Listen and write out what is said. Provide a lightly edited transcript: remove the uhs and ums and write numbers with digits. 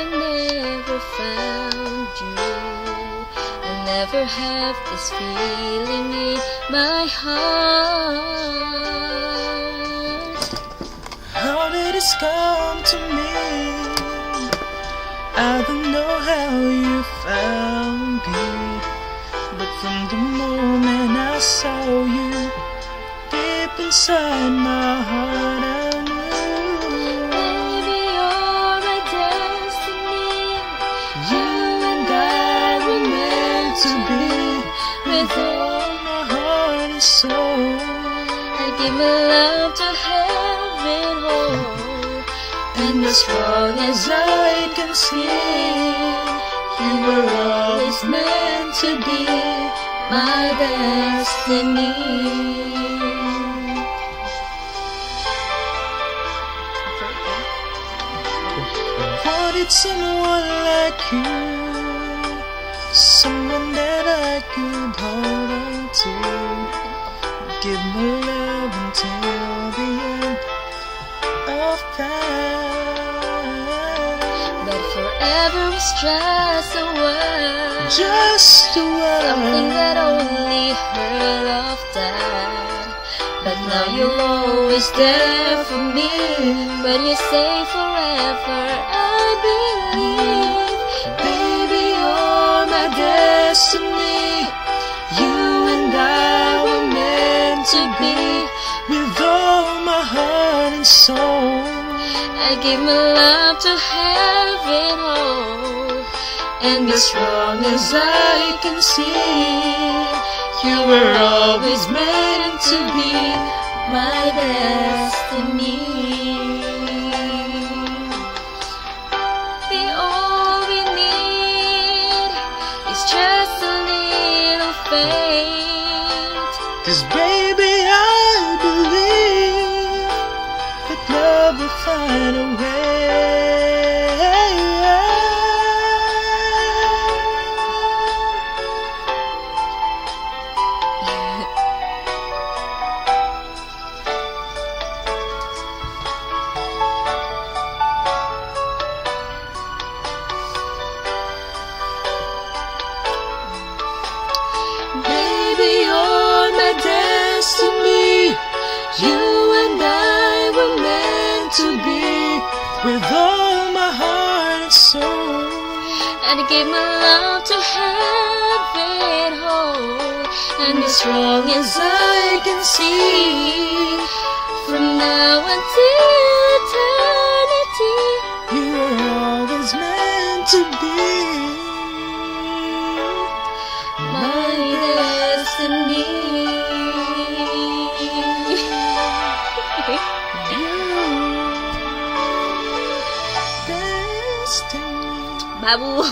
I never found you, I never have this feeling in my heart. How did this come to me? I don't know how you found me, but from the moment I saw you, deep inside my heart I knew. Baby, you're my destiny. You and I were meant to be. With all my heart and soul, I give my love to heaven, oh, and as strong as I can see, you were always meant to be my destiny. Wanted someone like you, someone that I could hold on to, give my love until the end of time. But forever was just a word, Just a something word, that only heard of that. But now you're always there for me. When you say forever, I believe. baby, you're my destiny. You and I were meant to be. With all my heart and soul, I give my love to heaven, oh, and as strong as I can see, you were always meant to be my destiny. All we need is just a little faith. 'Cause baby, I believe that love will find a Baby, you're my destiny. You and I were meant to be. With all my heart and soul, And I give my love to heaven, oh, and as strong as I can see, from now until eternity, you were always meant to be my destiny. destiny. Baboy.